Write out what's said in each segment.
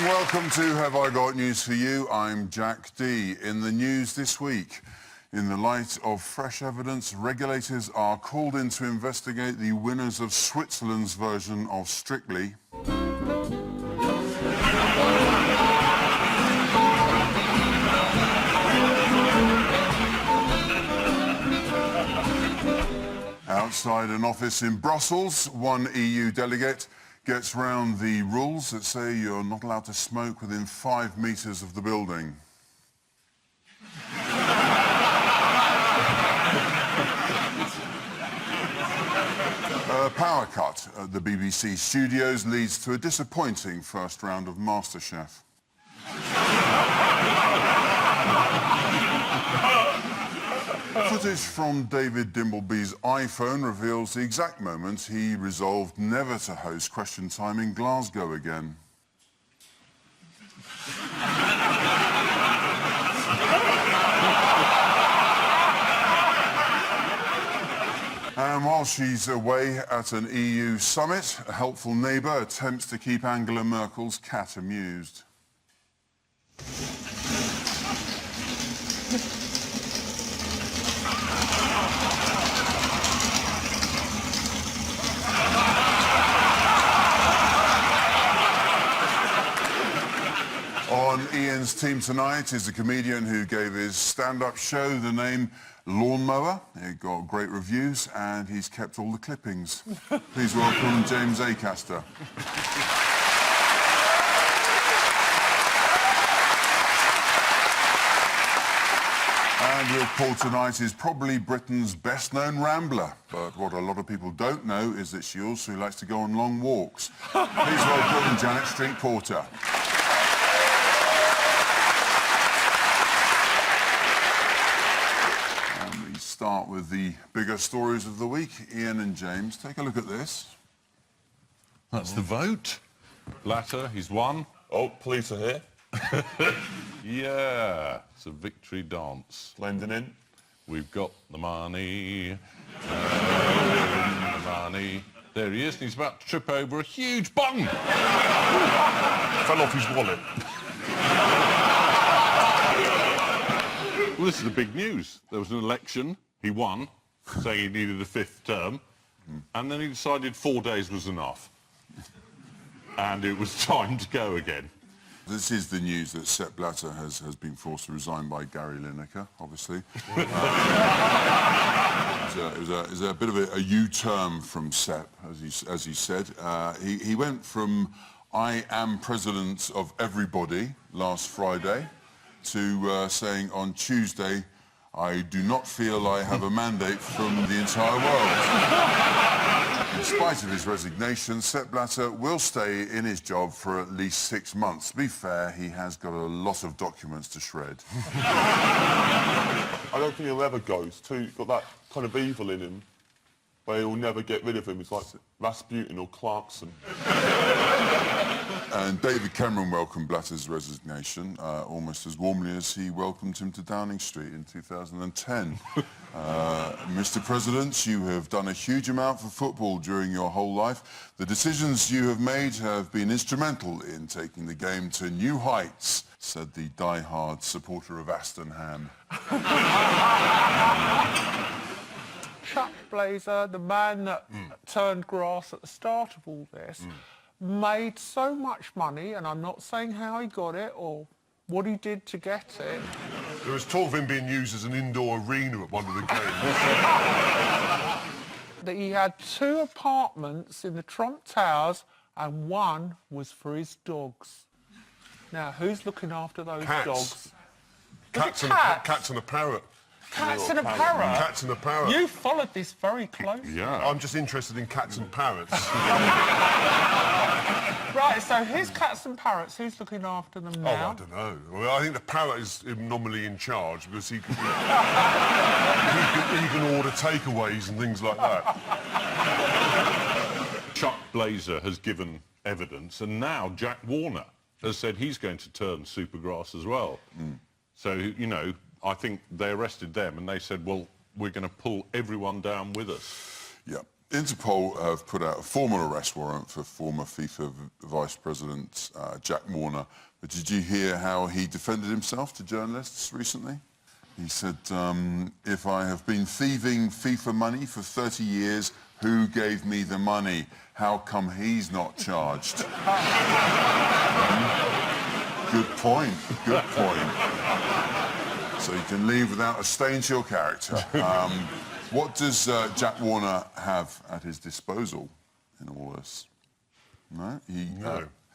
welcome to Have I Got News For You? I'm Jack D. In the news this week, in the light of fresh evidence, regulators are called in to investigate the winners of Switzerland's version of Strictly. Outside an office in Brussels, one EU delegate gets round the rules that say you're not allowed to smoke within 5 metres of the building. A power cut at the BBC studios leads to a disappointing first round of MasterChef. Footage from David Dimbleby's iPhone reveals the exact moment he resolved never to host Question Time in Glasgow again. And while she's away at an EU summit, a helpful neighbour attempts to keep Angela Merkel's cat amused. On Ian's team tonight is a comedian who gave his stand-up show the name Lawnmower. It got great reviews and he's kept all the clippings. Please welcome James Acaster. And your call tonight is probably Britain's best-known rambler. But what a lot of people don't know is that she also likes to go on long walks. Please welcome Janet Strink-Porter. Start with the bigger stories of the week. Ian and James, take a look at this. That's the vote. Blatter, he's won. Oh, police are here. Yeah, it's a victory dance. Blending in. We've got the money. The money. There he is, and he's about to trip over a huge bung. Fell off his wallet. Well, this is the big news. There was an election. He won, saying he needed a 5th term, and then he decided 4 days was enough. And it was time to go again. This is the news that Sepp Blatter has been forced to resign by Gary Lineker, obviously. It was a bit of a U-turn from Sepp, as he said. He went from "I am president of everybody" last Friday to saying on Tuesday, "I do not feel I have a mandate from the entire world." In spite of his resignation, Sepp Blatter will stay in his job for at least 6 months. To be fair, he has got a lot of documents to shred. I don't think he'll ever go. He's got that kind of evil in him, where he'll never get rid of him. It's like Rasputin or Clarkson. And David Cameron welcomed Blatter's resignation almost as warmly as he welcomed him to Downing Street in 2010. Mr. President, you have done a huge amount for football during your whole life. The decisions you have made have been instrumental in taking the game to new heights, said the die-hard supporter of Aston Ham. Chuck Blazer, the man that turned grass at the start of all this, made so much money, and I'm not saying how he got it or what he did to get it. There was talk of him being used as an indoor arena at one of the games. That he had 2 apartments in the Trump Towers and one was for his dogs. Now, who's looking after those dogs? Cats and a parrot. Cats and a parrot? Cats and a parrot. You followed this very closely. Yeah. I'm just interested in cats and parrots. Right, so his cats and parrots, who's looking after them now? Oh, I don't know. Well, I think the parrot is nominally in charge because he can order takeaways and things like that. Chuck Blazer has given evidence, and now Jack Warner has said he's going to turn Supergrass as well. So, you know, I think they arrested them and they said, well, we're going to pull everyone down with us. Yeah. Interpol have put out a formal arrest warrant for former FIFA Vice President Jack Warner. But did you hear how he defended himself to journalists recently? He said, if I have been thieving FIFA money for 30 years, who gave me the money? How come he's not charged? Good point, good point. So you can leave without a stain to your character. What does Jack Warner have at his disposal in all this? No? In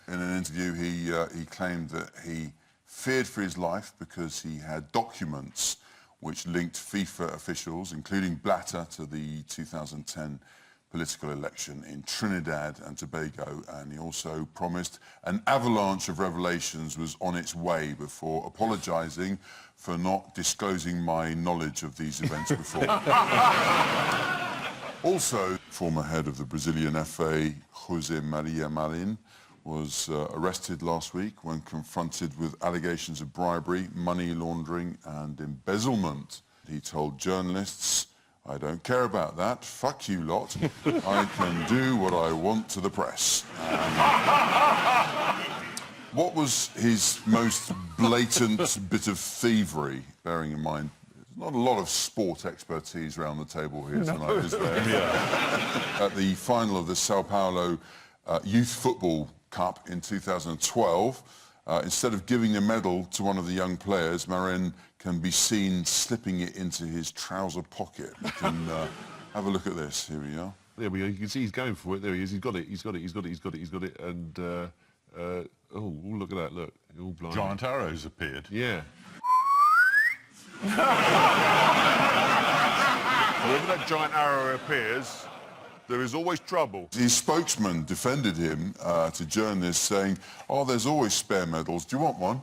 an interview, he claimed that he feared for his life because he had documents which linked FIFA officials, including Blatter, to the 2010 political election in Trinidad and Tobago, and he also promised an avalanche of revelations was on its way before apologising for not disclosing my knowledge of these events before. Also, former head of the Brazilian FA, José Maria Marin, was arrested last week when confronted with allegations of bribery, money laundering and embezzlement. He told journalists, I don't care about that, fuck you lot, I can do what I want to the press. What was his most blatant bit of thievery, bearing in mind there's not a lot of sport expertise around the table here tonight, is there? Yeah. At the final of the Sao Paulo Youth Football Cup in 2012, instead of giving a medal to one of the young players, Marin can be seen slipping it into his trouser pocket. You can have a look at this. Here we are. There we go. You can see he's going for it. There he is. He's got it. He's got it. He's got it. He's got it. He's got it. And oh, look at that! Look, all blind. Giant arrows appeared. Yeah. Wherever that giant arrow appears, there is always trouble. His spokesman defended him to journalists, saying, "Oh, there's always spare medals. Do you want one?"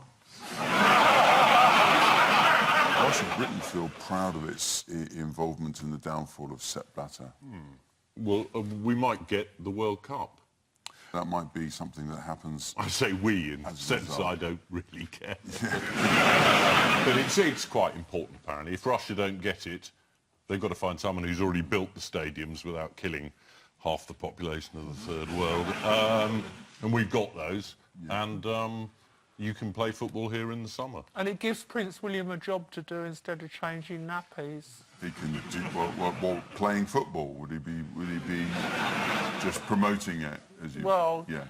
Why should Britain feel proud of its involvement in the downfall of Sepp Blatter? Well, we might get the World Cup. That might be something that happens. I say we in the sense that I don't really care. But it's quite important, apparently. If Russia don't get it, they've got to find someone who's already built the stadiums without killing half the population of the third world. And we've got those. Yeah. And you can play football here in the summer. And it gives Prince William a job to do instead of changing nappies. He can do well, playing football. Would he be just promoting it? As you, well, yeah.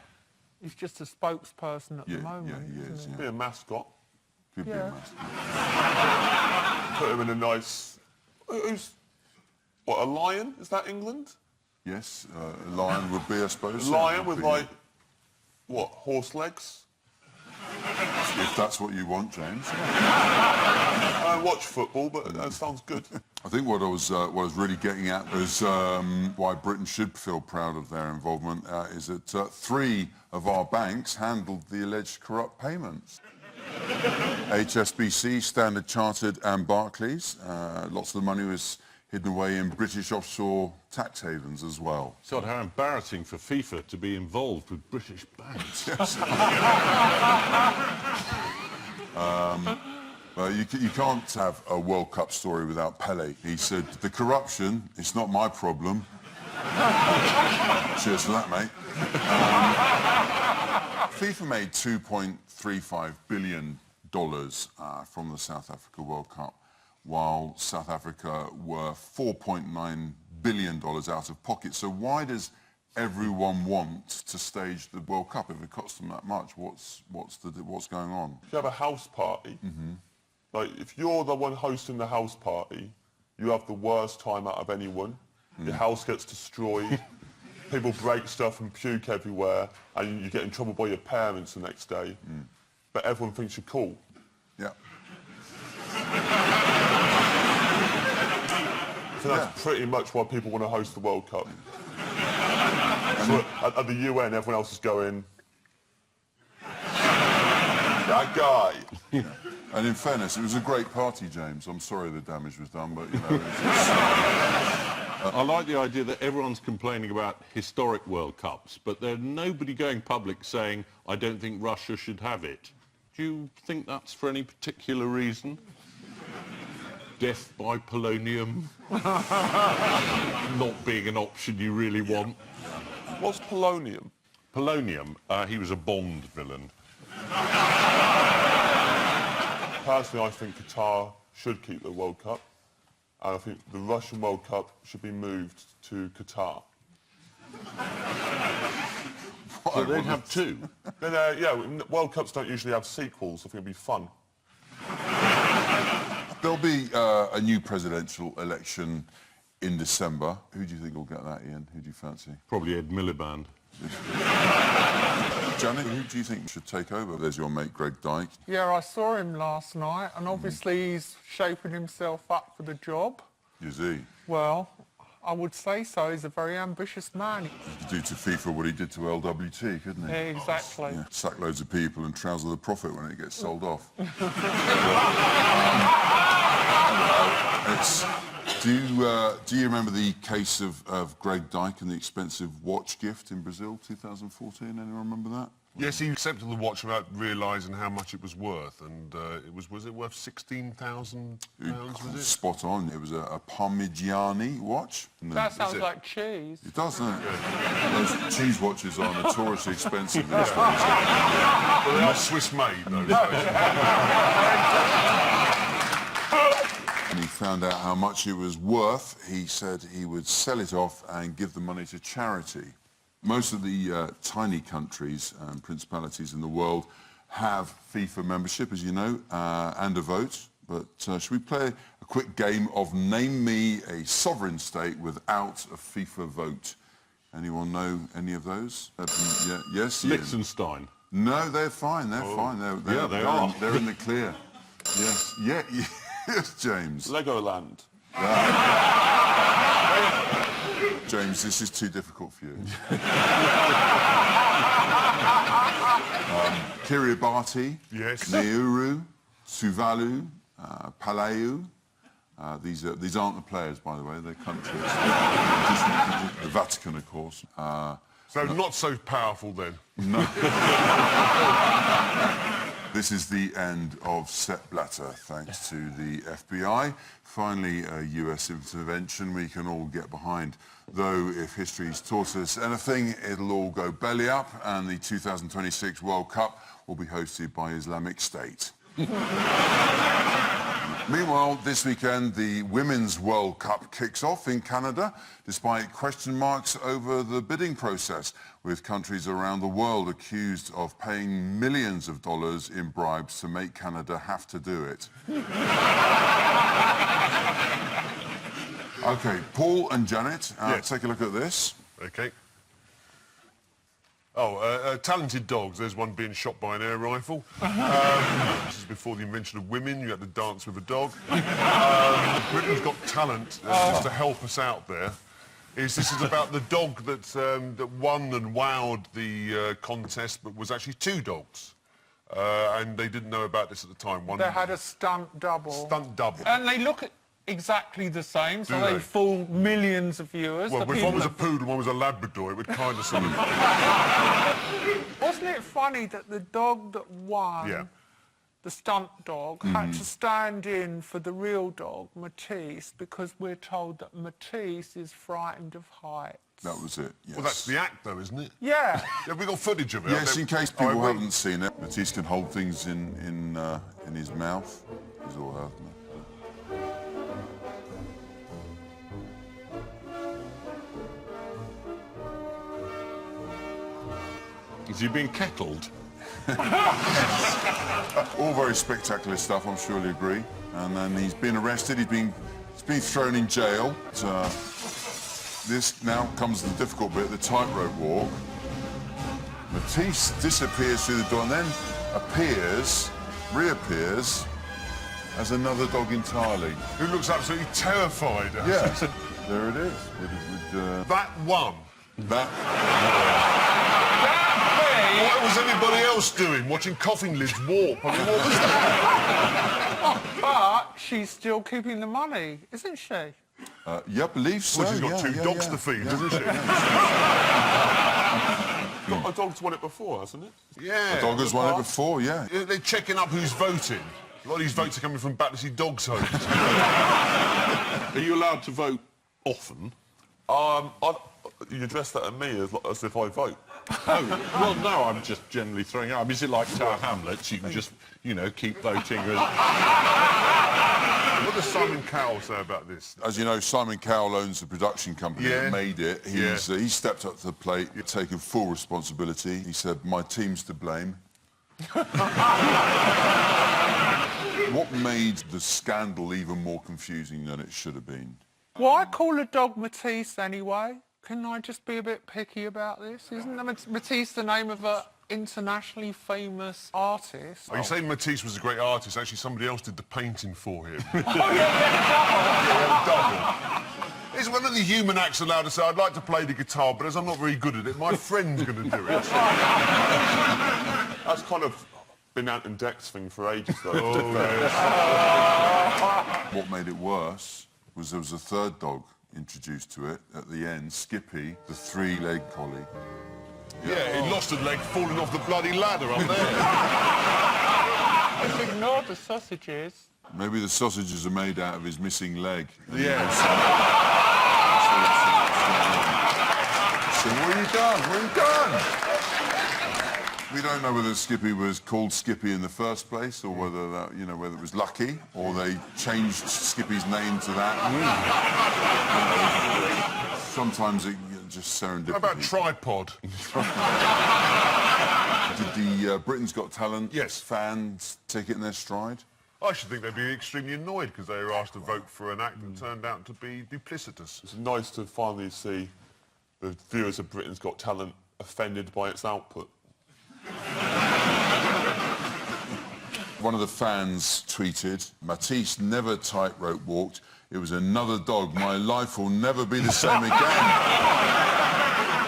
He's just a spokesperson at the moment. Yeah, he is. Could be a mascot. Could be a mascot. Put him in a nice... Who's... What, a lion? Is that England? Yes, a lion would be, I suppose. A lion with, like, what, horse legs? If that's what you want, James. I don't watch football, but that sounds good. I think what I was really getting at was why Britain should feel proud of their involvement is that 3 of our banks handled the alleged corrupt payments. HSBC, Standard Chartered and Barclays. Lots of the money was hidden away in British offshore tax havens as well. God, how embarrassing for FIFA to be involved with British banks. You can't have a World Cup story without Pele. He said, the corruption, it's not my problem. Cheers for that, mate. FIFA made $2.35 billion from the South Africa World Cup, while South Africa were $4.9 billion out of pocket. So why does everyone want to stage the World Cup if it costs them that much? What's going on? If you have a house party, like if you're the one hosting the house party, you have the worst time out of anyone. Your house gets destroyed, people break stuff and puke everywhere, and you get in trouble by your parents the next day. But everyone thinks you're cool. Yeah. So that's pretty much why people want to host the World Cup. So at the UN, everyone else is going, that guy. Yeah. And in fairness, it was a great party, James. I'm sorry the damage was done, but, you know... I like the idea that everyone's complaining about historic World Cups, but there's nobody going public saying, I don't think Russia should have it. Do you think that's for any particular reason? death by polonium not being an option you really want. What's polonium? Polonium, he was a Bond villain. Personally, I think Qatar should keep the World Cup. And I think the Russian World Cup should be moved to Qatar. So they'd have two. Then, yeah, World Cups don't usually have sequels. I think it'd be fun. There'll be a new presidential election in December. Who do you think will get that, Ian? Who do you fancy? Probably Ed Miliband. Janet, who do you think should take over? There's your mate, Greg Dyke. Yeah, I saw him last night, and obviously he's shaping himself up for the job. Is he? Well, I would say so. He's a very ambitious man. He could do to FIFA what he did to LWT, couldn't he? Yeah, exactly. Yeah, sack loads of people and trouser the profit when it gets sold off. Do you remember the case of Greg Dyke and the expensive watch gift in Brazil, 2014? Anyone remember that? Yes, he accepted the watch without realising how much it was worth, and was it worth £16,000? Was it? Spot on. It was a Parmigiani watch. That sounds like cheese. It does, doesn't it? Those cheese watches are notoriously expensive in this But they are Swiss-made, though. And he found out how much it was worth. He said he would sell it off and give the money to charity. Most of the tiny countries and principalities in the world have FIFA membership, as you know, and a vote. But should we play a quick game of Name Me a Sovereign State Without a FIFA Vote? Anyone know any of those? Yeah, yes? Liechtenstein. No, they're fine. They're fine. They are. They're in the clear. Yes. Yeah. Yes, James. Legoland. James, this is too difficult for you. Kiribati, Yes. Nauru, Tuvalu, Palau. These aren't the players, by the way, they're countries. The Vatican, of course. So not so powerful, then. No. This is the end of Sepp Blatter, thanks to the FBI. Finally, a US intervention we can all get behind. Though, if history's taught us anything, it'll all go belly up, and the 2026 World Cup will be hosted by Islamic State. Meanwhile, this weekend, the Women's World Cup kicks off in Canada, despite question marks over the bidding process, with countries around the world accused of paying millions of dollars in bribes to make Canada have to do it. OK, Paul and Janet, take a look at this. OK. Oh, talented dogs. There's one being shot by an air rifle. This is before the invention of women. You had to dance with a dog. Britain's Got Talent, just to help us out there. This is about the dog that won and wowed the contest, but was actually two dogs. And they didn't know about this at the time. One They had a stunt double. stunt double. And they look exactly the same, so Do they they? fool millions of viewers. Well, The if one was a people- poodle and one was a Labrador, it would kind of sort of... Wasn't it funny that the dog that won, Yeah. the stunt dog, had to stand in for the real dog, Matisse, because we're told that Matisse is frightened of heights. That was it, yes. Well, that's the act, though, isn't it? Yeah. Have we got footage of it? Yes, in case people Oh, haven't seen it, Matisse can hold things in his mouth. He's all out, isn't it? Is he being kettled? All very spectacular stuff, I'm sure you'll agree. And then he's been arrested, he's been thrown in jail. This now comes the difficult bit, the tightrope walk. Matisse disappears through the door and then reappears as another dog entirely. Who looks absolutely terrified. Yeah, there it is. That one. That What was everybody else doing? Watching coffin lids warp? I mean, what was that? But she's still keeping the money, isn't she? yeah, I believe so. Well, she's got two dogs yeah. to feed, hasn't she? A dog's won it before, hasn't it? Yeah. Dog has won it before, yeah. They're checking up who's voting. A lot of these votes are coming from Battersea Dogs Homes. Are you allowed to vote often? You address that at me as if I vote. Oh, well, no, I'm just generally throwing out. I mean, is it like Tower Hamlets? You can just, you know, keep voting. What does Simon Cowell say about this? As you know, Simon Cowell owns the production company that made it. He stepped up to the plate, taken full responsibility. He said, "My team's to blame." What made the scandal even more confusing than it should have been? Why call a dog Matisse anyway? Can I just be a bit picky about this? Isn't Matisse the name of an internationally famous artist? Are you saying Matisse was a great artist? Actually, somebody else did the painting for him. Is one of the human acts allowed to say, "I'd like to play the guitar, but as I'm not very good at it, my friend's going to do it"? That's kind of been Ant and Dec's thing for ages, though. What made it worse was there was a third dog introduced to it at the end, Skippy, the three-legged collie. Yeah, he lost a leg falling off the bloody ladder up there. Just ignore the sausages. Maybe the sausages are made out of his missing leg. Yeah. So what have you done? What have you done? We don't know whether Skippy was called Skippy in the first place, or whether that, you know, whether it was lucky, or they changed Skippy's name to that. Sometimes it just serendipity. How about tripod? Did the Britain's Got Talent fans take it in their stride? I should think they'd be extremely annoyed because they were asked to vote for an act that turned out to be duplicitous. It's nice to finally see the viewers of Britain's Got Talent offended by its output. One of the fans tweeted, "Matisse never tightrope walked. It was another dog. My life will never be the same again."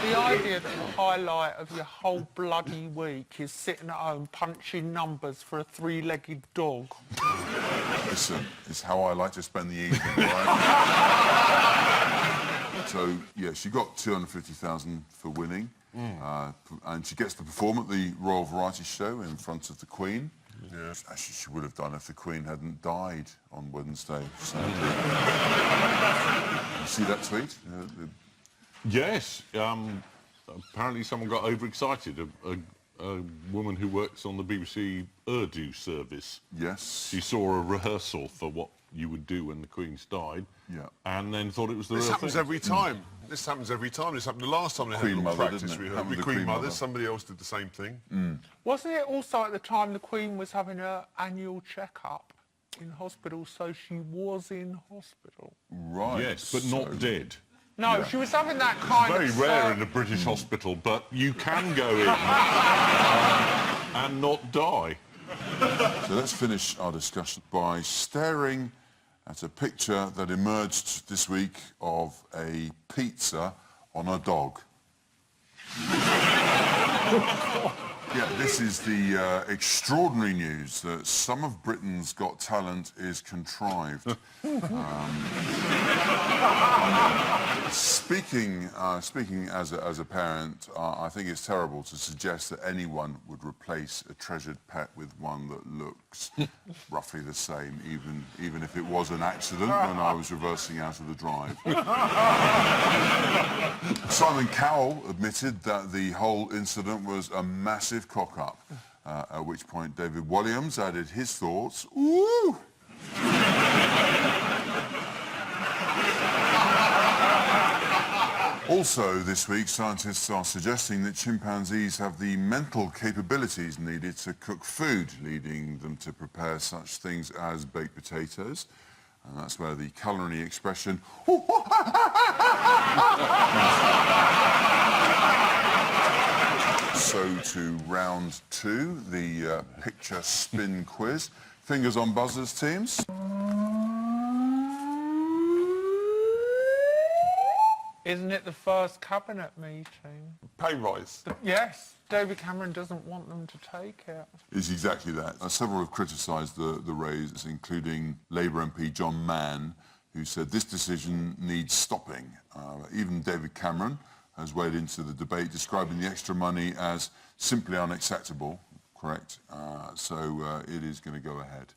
The idea that the highlight of your whole bloody week is sitting at home punching numbers for a three-legged dog. Listen, it's how I like to spend the evening, right? So, yeah, she got 250,000 for winning. And she gets to perform at the Royal Variety Show in front of the Queen. Yeah. Actually, she would have done if the Queen hadn't died on Wednesday. You see that tweet? Yes. Apparently someone got overexcited. A woman who works on the BBC Urdu service. Yes. She saw a rehearsal for what you would do when the Queen's died. Yeah. And then thought it was the This real happens thing. every time. This happens every time. This happened the last time they had a Queen little Mother, practice. didn't it? We Happened heard with Queen Queen Mother. Mother. Somebody else did the same thing. Wasn't it also at the time the Queen was having her annual check-up in hospital, so she was in hospital? Right. Yes, but not dead. No, she was having that kind Very of... rare in a British hospital, but you can go in and not die. So let's finish our discussion by staring at a picture that emerged this week of a pizza on a dog. Yeah, this is the extraordinary news that some of Britain's Got Talent is contrived. Speaking as a parent, I think it's terrible to suggest that anyone would replace a treasured pet with one that looks roughly the same, even if it was an accident when I was reversing out of the drive. Simon Cowell admitted that the whole incident was a massive cock-up, at which point David Williams added his thoughts. Ooh! Also this week, scientists are suggesting that chimpanzees have the mental capabilities needed to cook food, leading them to prepare such things as baked potatoes. And that's where the culinary expression So to round two, the picture spin quiz. Fingers on buzzers, teams. Isn't it the first cabinet meeting? Pay rise. Yes, David Cameron doesn't want them to take it. It's exactly that. Several have criticised the raise, including Labour MP John Mann, who said this decision needs stopping. Even David Cameron has weighed into the debate, describing the extra money as simply unacceptable. Correct. So it is going to go ahead.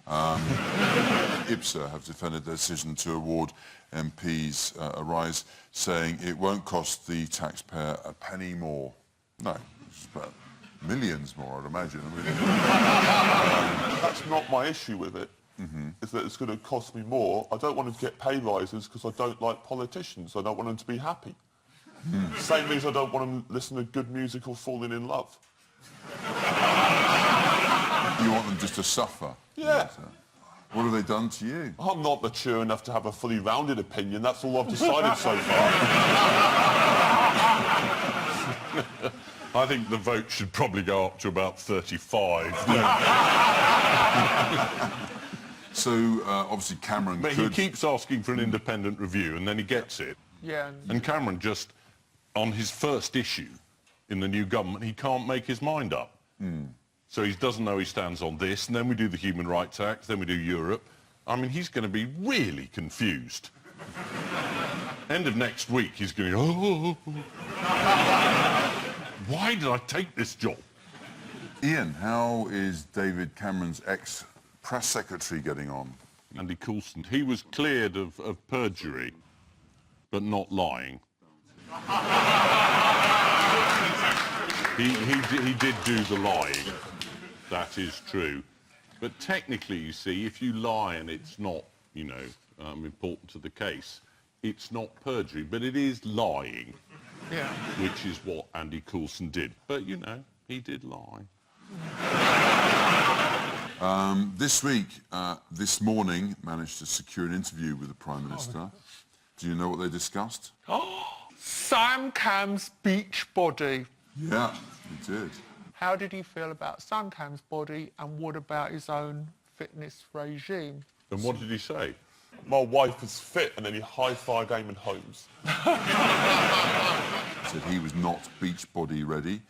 IPSA have defended their decision to award MPs a rise, saying it won't cost the taxpayer a penny more. No, it's about millions more, I'd imagine. I mean, That's not my issue with it. Is that it's going to cost me more. I don't want to get pay rises because I don't like politicians. I don't want them to be happy. Same means I don't want them to listen to good music or falling in love. you want them just to suffer. Yeah. What have they done to you? I'm not mature enough to have a fully rounded opinion. That's all I've decided so far. I think the vote should probably go up to about 35. So, obviously Cameron But could... he keeps asking for an independent review, and then he gets it. Yeah. And Cameron just, on his first issue in the new government, he can't make his mind up. So he doesn't know he stands on this, and then we do the Human Rights Act, then we do Europe. I mean, he's going to be really confused. End of next week, he's going to go, oh, why did I take this job? Ian, how is David Cameron's ex-press secretary getting on? Andy Coulson, he was cleared of perjury, but not lying. He did do the lying, that is true. But technically, you see, if you lie and it's not, you know, important to the case, it's not perjury, but it is lying, Yeah. which is what Andy Coulson did. But, you know, he did lie. This week, this morning, managed to secure an interview with the Prime Minister. Do you know what they discussed? Sam Cam's beach body. Yeah, he did. How did he feel about Sam Cam's body, and what about his own fitness regime? And what did he say? My wife is fit, and then he high-fived Eamon Holmes. Said he was not beach body ready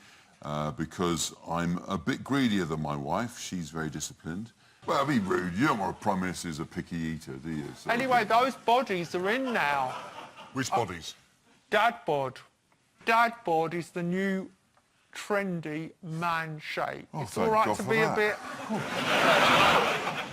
because I'm a bit greedier than my wife. She's very disciplined. Well, that'd be rude. You don't want a Prime Minister who's a picky eater, do you? So Anyway, those bodies are in now. Which bodies? Dad bod. Dad bod is the new trendy man shape. Oh, It's thank all right God to for be that. a bit...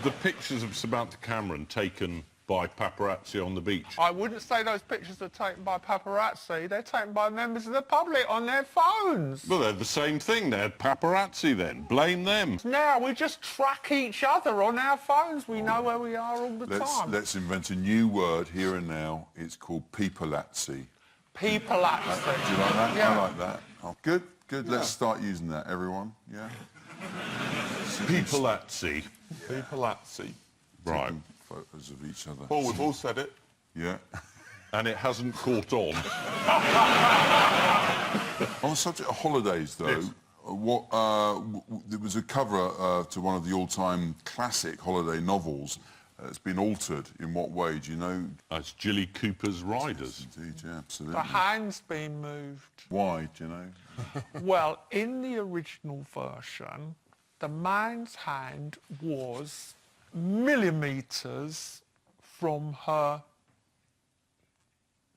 The pictures of Samantha Cameron taken by paparazzi on the beach. I wouldn't say those pictures are taken by paparazzi. They're taken by members of the public on their phones. Well, they're the same thing. They're paparazzi then. Blame them. Now we just track each other on our phones. We know where we are all the time. Let's invent a new word here and now. It's called peopleazzi. Peopleazzi. Do you like that? Yeah. I like that. Oh, good, good. Let's start using that, everyone. Yeah? Peopleazzi. Peopleazzi. Right. Taking photos of each other. Paul, we've all said it. Yeah. And it hasn't caught on. On the subject of holidays, though, there was a cover to one of the all-time classic holiday novels. It's been altered. In what way? Do you know? That's Jilly Cooper's Riders. Indeed, yeah, absolutely. The hand's been moved. Why? Do you know? Well, in the original version, the man's hand was millimetres from her...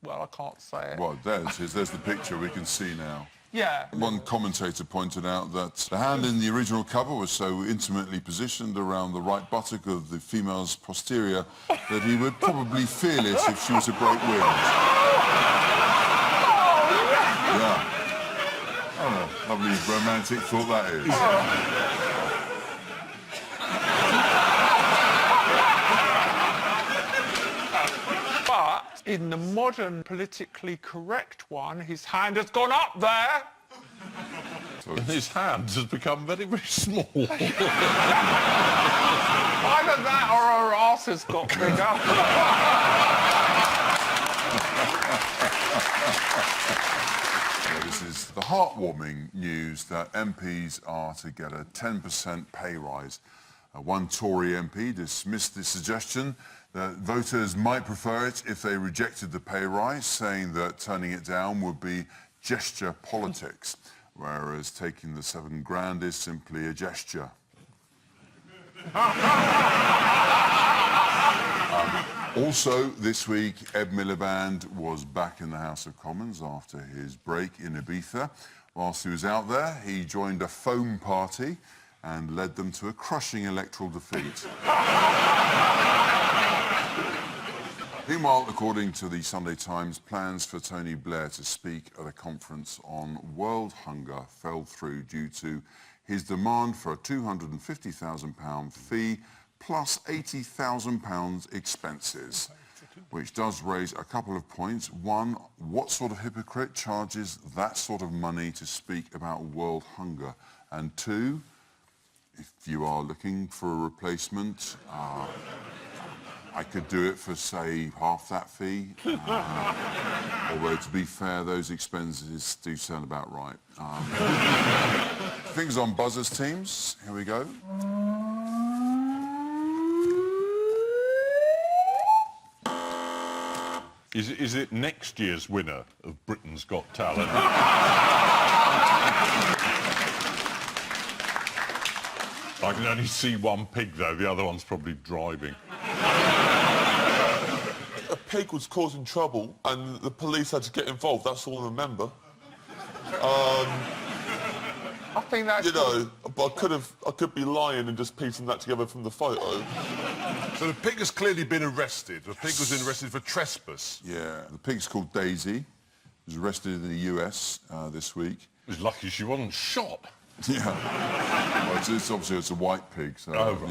Well, I can't say it. Well, there's the picture we can see now. Yeah. One commentator pointed out that the hand in the original cover was so intimately positioned around the right buttock of the female's posterior that he would probably feel it if she was a great wind. Yeah. Oh, lovely romantic thought that is. But in the modern politically correct one, his hand has gone up there. And his hand has become very, very small. Either that or her arse has got bigger. This is the heartwarming news that MPs are to get a 10% pay rise. One Tory MP dismissed the suggestion that voters might prefer it if they rejected the pay rise, saying that turning it down would be gesture politics, whereas taking the £7,000 is simply a gesture. Also, this week, Ed Miliband was back in the House of Commons after his break in Ibiza. Whilst he was out there, he joined a foam party and led them to a crushing electoral defeat. Meanwhile, according to the Sunday Times, plans for Tony Blair to speak at a conference on world hunger fell through due to his demand for a £250,000 fee plus £80,000 expenses, which does raise a couple of points. One, what sort of hypocrite charges that sort of money to speak about world hunger? And two, if you are looking for a replacement, I could do it for, say, half that fee. Although, to be fair, those expenses do sound about right. Things on buzzers, teams. Here we go. Is it next year's winner of Britain's Got Talent? I can only see one pig, though. The other one's probably driving. A pig was causing trouble and the police had to get involved. That's all I remember. I think that's... You know, but I could be lying and just piecing that together from the photo. So the pig has clearly been arrested. The pig was arrested for trespass. Yeah, the pig's called Daisy. Was arrested in the US this week. It was lucky she wasn't shot. Yeah. Well, it's obviously it's a white pig, so... Oh, you know.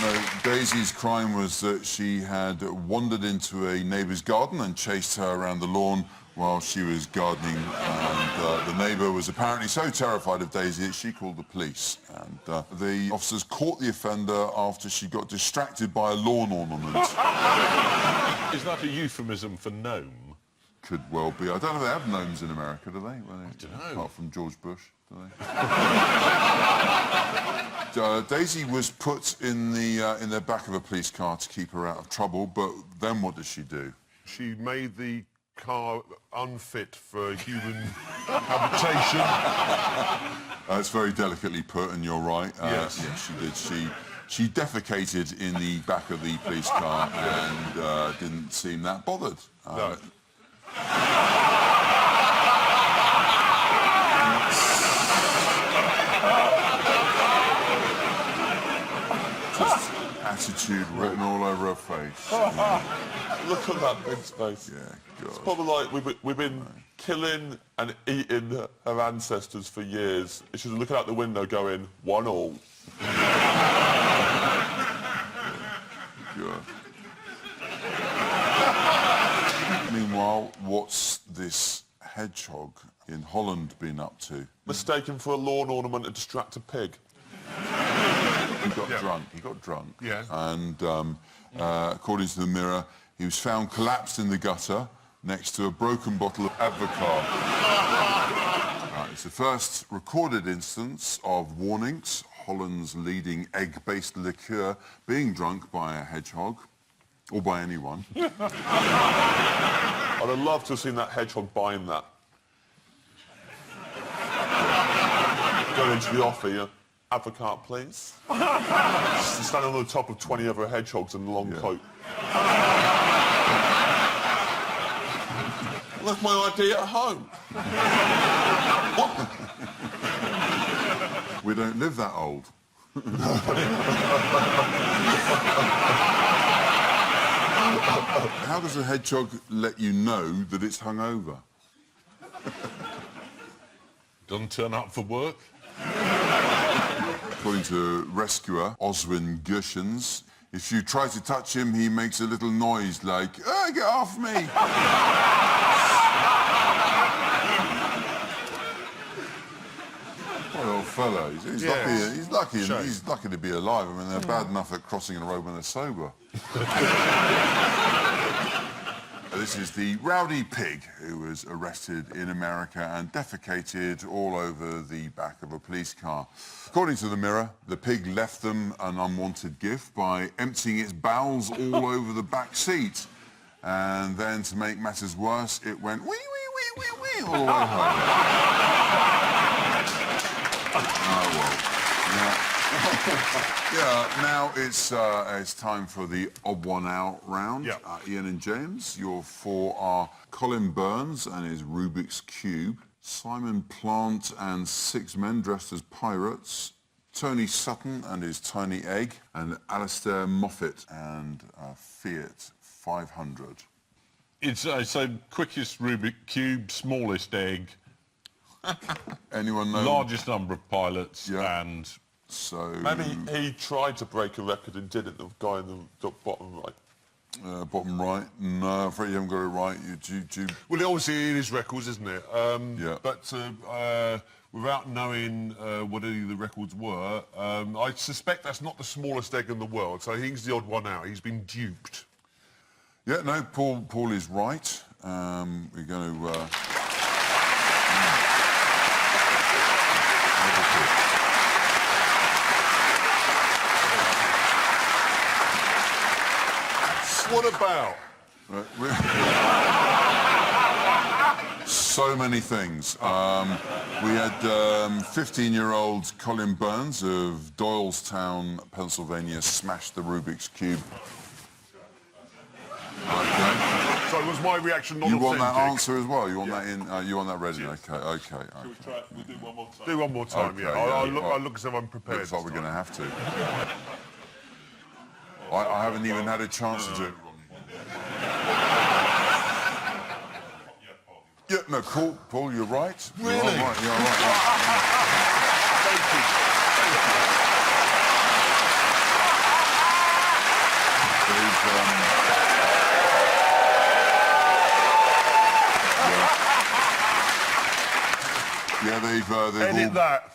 No, Daisy's crime was that she had wandered into a neighbour's garden and chased her around the lawn while she was gardening, and the neighbour was apparently so terrified of Daisy that she called the police. And the officers caught the offender after she got distracted by a lawn ornament. Is that a euphemism for gnome? Could well be. I don't know if they have gnomes in America, do they? I don't know. Apart from George Bush, do they? Daisy was put in the back of a police car to keep her out of trouble, but then what did she do? She made the car unfit for human habitation. It's very delicately put, and you're right. Yes. Yes, she did. She defecated in the back of the police car and didn't seem that bothered. No. Just attitude written all over her face. Look at that big space. Yeah, It's God. probably like we've been killing and eating her ancestors for years. She's looking out the window going, 1-1. God. Meanwhile, what's this hedgehog in Holland been up to? Mistaken for a lawn ornament to distract a pig. He got drunk. He got drunk. Yeah. And according to the Mirror, he was found collapsed in the gutter next to a broken bottle of Advocaat. It's the first recorded instance of Warnings, Holland's leading egg-based liqueur, being drunk by a hedgehog, or by anyone. I'd have loved to have seen that hedgehog buying that. Going into the offer, you know, Advocaat, please. Standing on the top of 20 other hedgehogs in a long coat. That's my idea at home. What? We don't live that old. How does a hedgehog let you know that it's hungover? Doesn't turn up for work? According to rescuer Oswin Gershons, if you try to touch him, he makes a little noise like, "Oh, get off me!" Poor old fella. He's lucky. He's lucky to be alive. I mean, they're bad enough at crossing the road when they're sober. This is the rowdy pig who was arrested in America and defecated all over the back of a police car. According to the Mirror, the pig left them an unwanted gift by emptying its bowels all over the back seat. And then, to make matters worse, it went wee, wee, wee, wee, wee all the way home. Oh, well. Yeah. Yeah, now it's time for the odd one out round. Yeah. Ian and James, your four are Colin Burns and his Rubik's Cube, Simon Plant and 6 men dressed as pirates, Tony Sutton and his tiny egg, and Alistair Moffat and Fiat 500. It's so quickest Rubik Cube, smallest egg, Anyone know? largest number of pilots, Yeah. and So... Maybe he tried to break a record and did it, the guy in the bottom right. bottom right. No, I'm afraid you haven't got it right. Well, it obviously it is records, isn't it? Yeah. But without knowing what any of the records were, I suspect that's not the smallest egg in the world, so he's the odd one out. He's been duped. Yeah, no, Paul is right. We're going to... What about? So many things. We had 15-year-old Colin Burns of Doylestown, Pennsylvania, smash the Rubik's Cube. Okay. So was my reaction not You want that authentic? answer as well? You want that in? You want that ready? Okay. We'll try it. We'll do one more time. Do one more time, Okay, yeah. yeah, I look as if I'm prepared. Looks like this we're going to time. have to. I haven't even had a chance to do it. Yeah, no, Paul, you're right. Really? You're right. You're right. They've Edit all... that.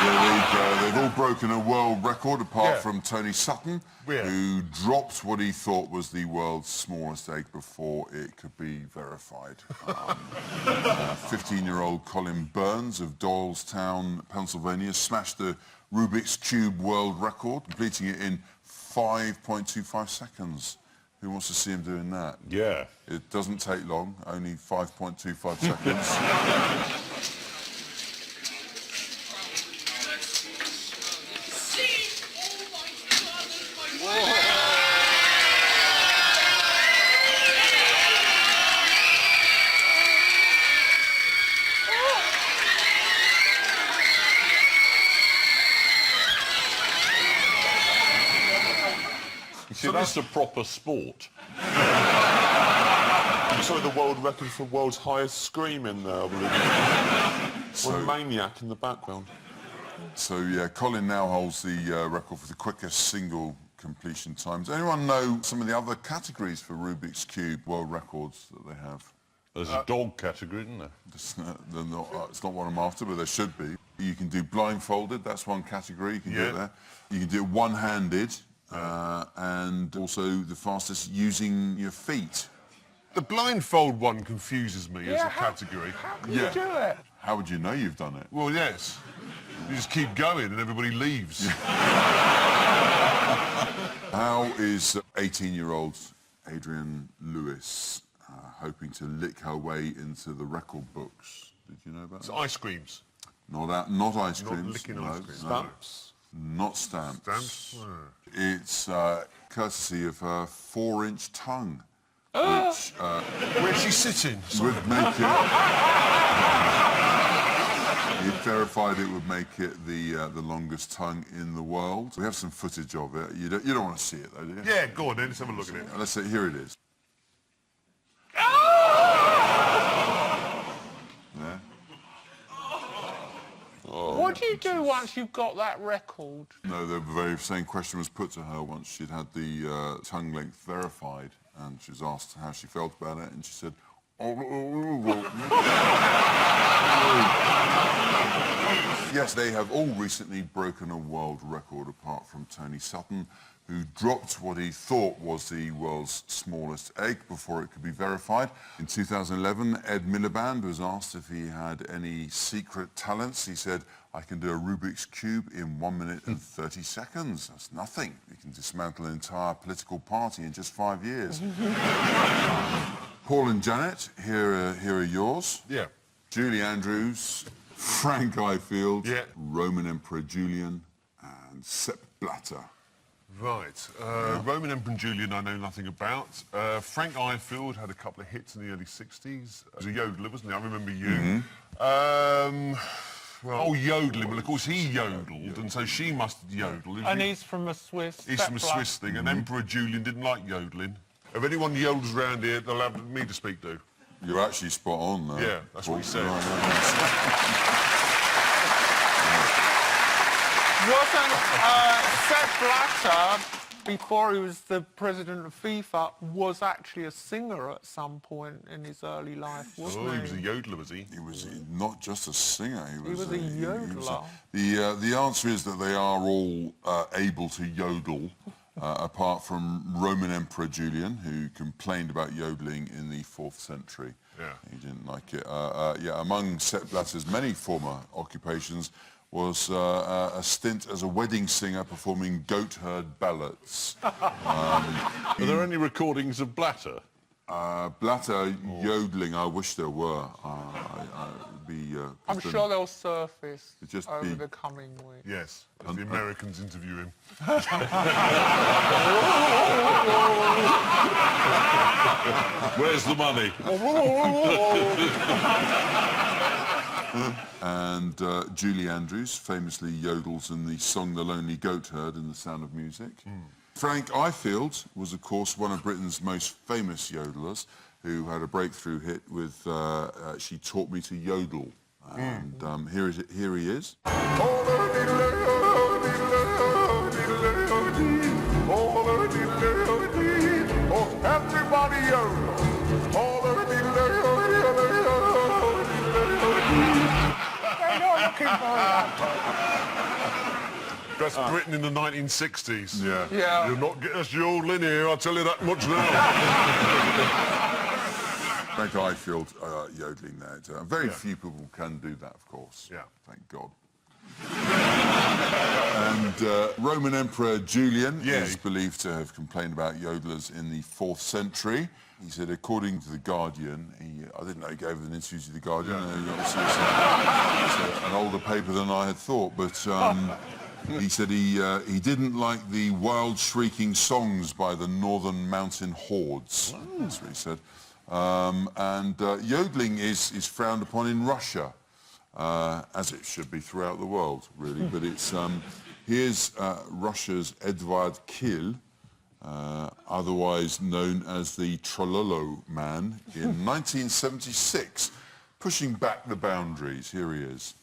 Yeah, they've all broken a world record apart Yeah. from Tony Sutton, Yeah. who dropped what he thought was the world's smallest egg before it could be verified. 15-year-old Colin Burns of Doylestown, Pennsylvania, smashed the Rubik's Cube world record, completing it in 5.25 seconds. Who wants to see him doing that? yeah. It doesn't take long, only 5.25 seconds. See, that's a proper sport. Sorry, the world record for world's highest scream in there, I believe. One maniac in the background. So, yeah, Colin now holds the record for the quickest single completion time. Does anyone know some of the other categories for Rubik's Cube world records that they have? There's a dog category, isn't there? It's not what I'm after, but there should be. You can do blindfolded, that's one category, you can do it there. You can do it one-handed, and also the fastest using your feet. The blindfold one confuses me as a category. How can you do it? How would you know you've done it? Well, yes. You just keep going and everybody leaves. How is 18-year-old Adrian Lewis hoping to lick her way into the record books? Did you know about It's that? ice creams. Not ice creams. licking no, ice creams. no. Stamps. Not stamps. Stamps? It's courtesy of her 4-inch tongue, which Where's she sitting? would make it... He verified it would make it the longest tongue in the world. We have some footage of it. You don't want to see it, though, do you? Yeah, go on then, let's have a look at it. Let's see. Here it is. There. What do you do once you've got that record? No, the very same question was put to her once she'd had the tongue length verified, and she was asked how she felt about it, and she said, Yes, they have all recently broken a world record apart from Tony Sutton, who dropped what he thought was the world's smallest egg before it could be verified. In 2011, Ed Miliband was asked if he had any secret talents. He said, I can do a Rubik's Cube in 1 minute and 30 seconds. That's nothing. You can dismantle an entire political party in just 5 years. Paul and Janet, here are yours. Yeah. Julie Andrews, Frank Ifield, Yeah. Roman Emperor Julian, and Sepp Blatter. Right. Roman Emperor Julian I know nothing about. Frank Ifield had a couple of hits in the early 60s. He was a yodeler, wasn't he? I remember you. Well, yodeling. Well, of course, he yodeled, and so she must yodel. And he's from a Swiss. He's from a Swiss thing, and Emperor Julian didn't like yodeling. If anyone yodels around here, they'll have me to speak to. You're actually spot on there. Yeah, that's what he said. Wasn't Sepp Blatter, before he was the president of FIFA, was actually a singer at some point in his early life, wasn't Oh, he was a yodeler, was he? He was not just a singer. He was a yodeler. The answer is that they are all able to yodel, apart from Roman Emperor Julian, who complained about yodeling in the 4th century. Yeah. He didn't like it. Among Sepp Blatter's many former occupations was a stint as a wedding singer performing goat herd ballads. Are there any recordings of Blatter? Blatter yodeling, I wish there were. I'm sure they'll surface just over be- the coming weeks. Yes, as the Americans interview him. Where's the money? And Julie Andrews famously yodels in the song The Lonely Goat Herd in The Sound of Music. Frank Ifield was, of course, one of Britain's most famous yodelers, who had a breakthrough hit with She Taught Me to Yodel. And here he is. Everybody yodel. That's Britain in the 1960s. Yeah. You'll not get us yodeling here, I'll tell you that much now. Frank Ifield yodeling there. Very few people can do that, of course. Yeah. Thank God. And Roman Emperor Julian is believed to have complained about yodelers in the 4th century. He said, according to The Guardian, I didn't know he gave an interview to The Guardian. Obviously it's an older paper than I had thought, but he said he didn't like the wild shrieking songs by the northern mountain hordes. That's what he said. Yodeling is frowned upon in Russia, as it should be throughout the world, really. But it's here's Russia's Edvard Kill, otherwise known as the Trololo Man, in 1976, pushing back the boundaries. Here he is.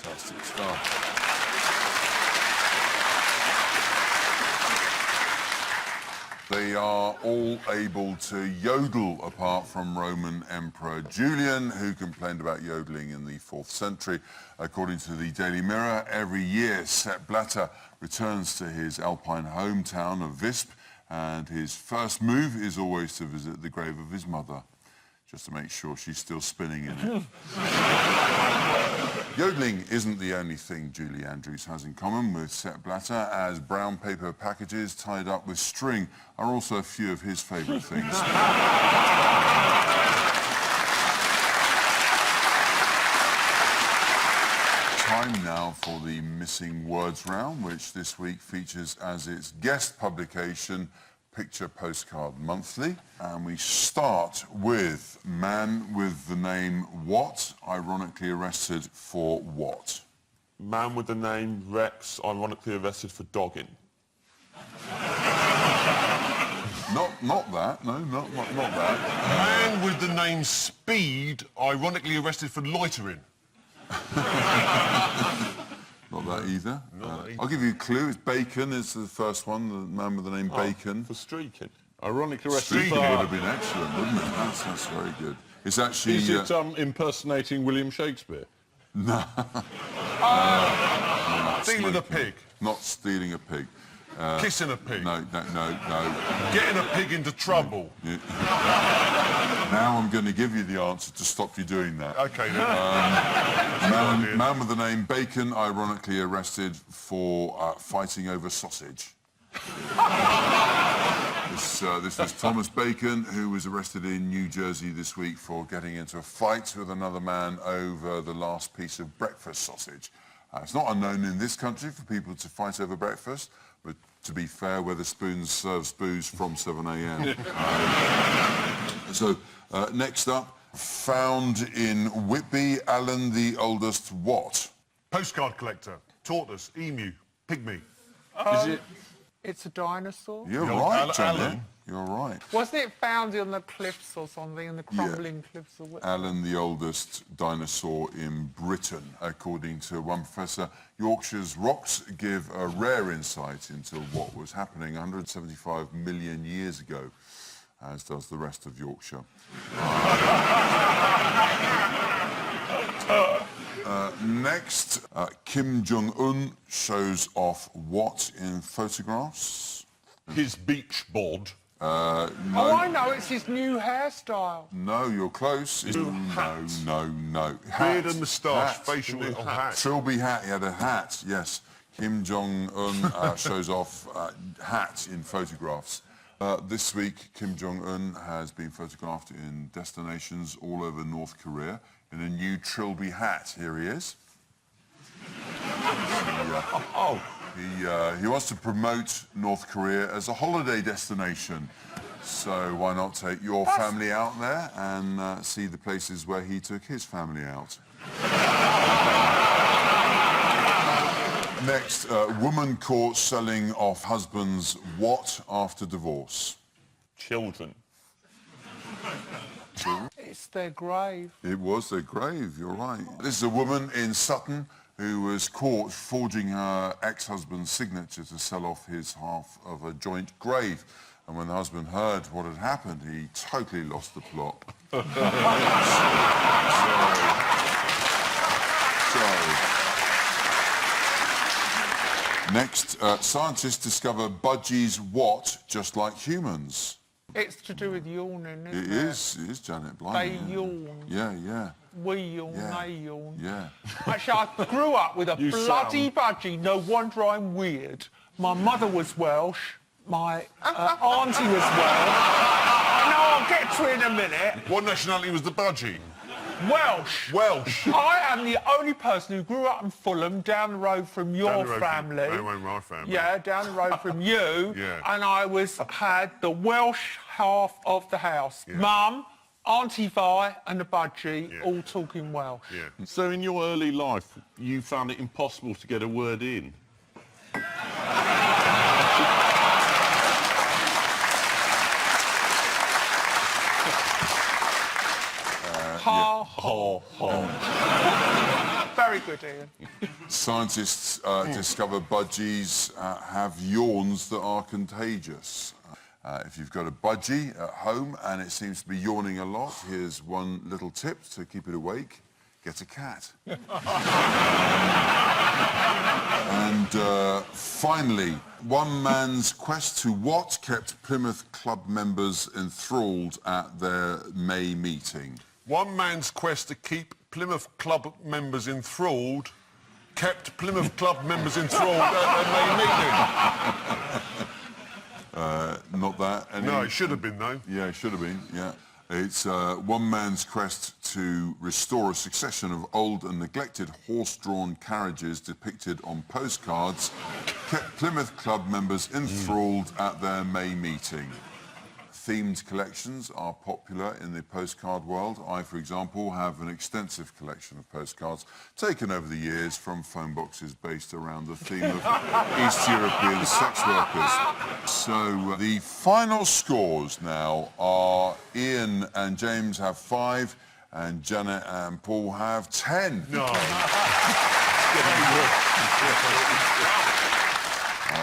Fantastic stuff. They are all able to yodel, apart from Roman Emperor Julian, who complained about yodeling in the 4th century. According to the Daily Mirror, every year Sepp Blatter returns to his alpine hometown of Visp, and his first move is always to visit the grave of his mother, just to make sure she's still spinning in it. Yodeling isn't the only thing Julie Andrews has in common with Sepp Blatter, as brown paper packages tied up with string are also a few of his favourite things. Time now for the Missing Words round, which this week features as its guest publication Picture Postcard Monthly. And we start with man with the name What, ironically arrested for what? Man with the name Rex, ironically arrested for dogging. Not that, no, not that. Man with the name Speed, ironically arrested for loitering. Not that either. Not that either. I'll give you a clue. It's Bacon is the first one, the man with the name Bacon. For streaking. Ironically arrested Streaking for... would have been excellent, wouldn't it? That's very good. It's actually... Is it impersonating William Shakespeare? I think Stealing a smoking. pig. Not stealing a pig. Kissing a pig. No. Getting a pig into trouble. Yeah. Now I'm going to give you the answer to stop you doing that. Okay, then. Man with the name Bacon, ironically arrested for fighting over sausage. This was Thomas Bacon, who was arrested in New Jersey this week for getting into a fight with another man over the last piece of breakfast sausage. It's not unknown in this country for people to fight over breakfast, but to be fair, Wetherspoons serves booze from 7 a.m. Next up, found in Whitby, Alan the oldest what? Postcard collector. Tortoise. Emu. Pygmy. Is it? It's a dinosaur. You're The old right, Johnny. Alan. You're right. Wasn't it found on the cliffs or something, in the crumbling cliffs or what? Alan, the oldest dinosaur in Britain. According to one professor, Yorkshire's rocks give a rare insight into what was happening 175 million years ago, as does the rest of Yorkshire. Next, Kim Jong-un shows off what in photographs? His beach bod. Oh, I know, it's his new hairstyle. No, you're close. No. Beard and moustache. Hat. Facial little hat. Trilby hat. He had a hat, yes. Kim Jong-un shows off hat in photographs. This week, Kim Jong-un has been photographed in destinations all over North Korea in a new Trilby hat. Here he is. He wants to promote North Korea as a holiday destination. So why not take your family out there and see the places where he took his family out? Next, woman caught selling off husband's what after divorce? Children. It's their grave. It was their grave, you're right. This is a woman in Sutton who was caught forging her ex-husband's signature to sell off his half of a joint grave. And when the husband heard what had happened, he totally lost the plot. Next, scientists discover budgies what, just like humans? It's to do with yawning, It isn't it? is, Janet, They blimey. yawn. Yeah. We yawn, Yeah. they yawn. Yeah. Actually, I grew up with a You bloody budgie. No wonder I'm weird. My mother was Welsh. My auntie was Welsh. No, I'll get to it in a minute. What nationality was the budgie? Welsh. Welsh. I am the only person who grew up in Fulham, down the road from your Down the road from- family. down the road from my family. Yeah, down the road from you. Yeah. And I had the Welsh half of the house. Yeah. Mum, Auntie Vi and the budgie, Yeah. all talking Welsh. Yeah. So in your early life, you found it impossible to get a word in? Ha, ha, ha. Very good, Ian. Scientists discover budgies have yawns that are contagious. If you've got a budgie at home and it seems to be yawning a lot, here's one little tip to keep it awake. Get a cat. And finally, one man's quest to what kept Plymouth Club members enthralled at their May meeting? One man's quest to keep Plymouth Club members enthralled kept Plymouth Club members enthralled at their May meeting. Not that. No, it should have been, though. Yeah, it should have been, yeah. It's one man's quest to restore a succession of old and neglected horse-drawn carriages depicted on postcards kept Plymouth Club members enthralled at their May meeting. Themed collections are popular in the postcard world. I, for example, have an extensive collection of postcards taken over the years from phone boxes based around the theme of East European sex workers. So the final scores now are Ian and James have 5 and Janet and Paul have 10. No.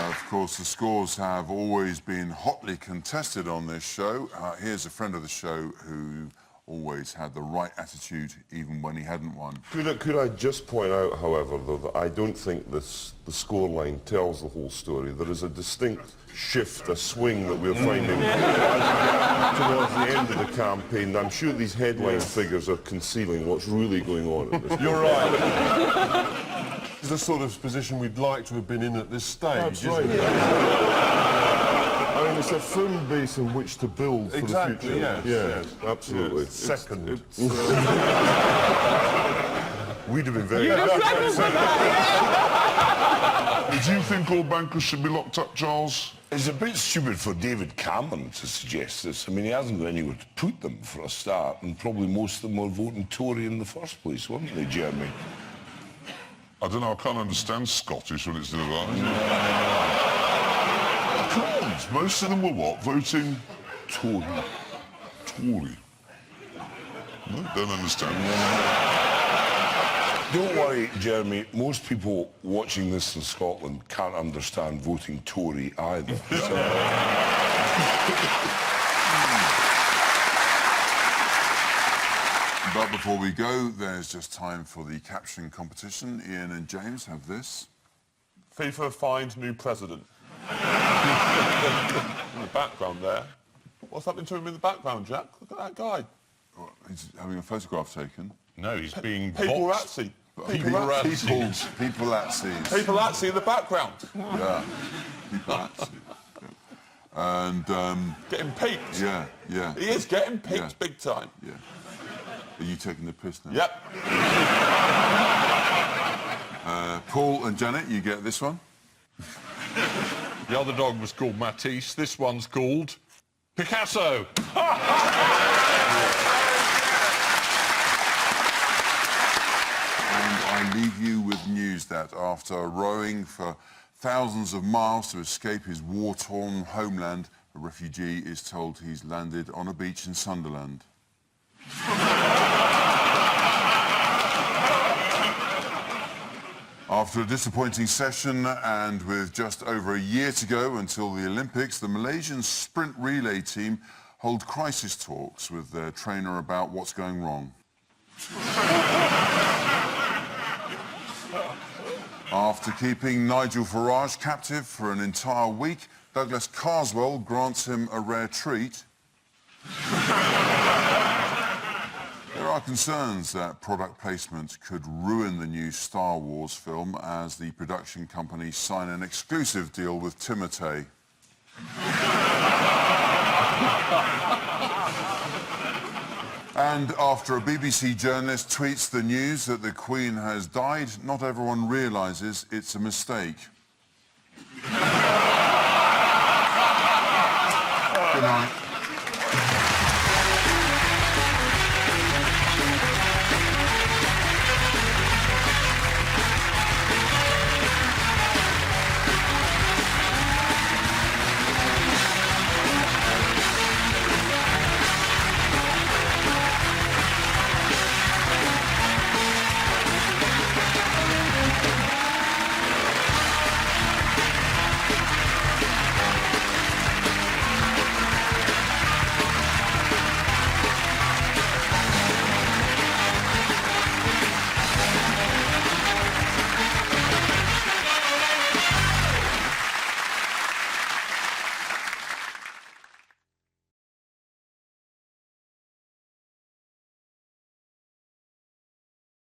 Of course, the scores have always been hotly contested on this show. Here's a friend of the show who always had the right attitude even when he hadn't won. Could I just point out, however, though, that I don't think the scoreline tells the whole story. There is a distinct shift, a swing that we're finding as we get towards the end of the campaign. I'm sure these headline figures are concealing what's really going on at this You're right. It's the sort of position we'd like to have been in at this stage. That's right. I mean, it's a firm base on which to build for the future. Yes. Absolutely. Second. We'd have been very Do you think all bankers should be locked up, Charles? It's a bit stupid for David Cameron to suggest this. I mean, he hasn't got anywhere to put them for a start, and probably most of them were voting Tory in the first place, weren't they, Jeremy? I don't know, I can't understand Scottish when it's the other. I can't. Most of them were what? Voting Tory. Tory. No, don't understand. Don't worry, Jeremy. Most people watching this in Scotland can't understand voting Tory either. But before we go, there's just time for the caption competition. Ian and James have this. FIFA fined new president. In the background there. What's happening to him in the background, Jack? Look at that guy. Well, he's having a photograph taken. No, he's being Paparazzi. Paparazzi. Paparazzi in the background. Yeah. Paparazzi. And, Getting peaked. yeah. He is getting peaked Yeah. big time. Yeah. Are you taking the piss now? Yep. Paul and Janet, you get this one. The other dog was called Matisse. This one's called Picasso. And I leave you with news that after rowing for thousands of miles to escape his war-torn homeland, a refugee is told he's landed on a beach in Sunderland. After a disappointing session and with just over a year to go until the Olympics, the Malaysian sprint relay team hold crisis talks with their trainer about what's going wrong. After keeping Nigel Farage captive for an entire week, Douglas Carswell grants him a rare treat. There are concerns that product placement could ruin the new Star Wars film as the production company sign an exclusive deal with Timotei. And after a BBC journalist tweets the news that the Queen has died, not everyone realises it's a mistake. Good night.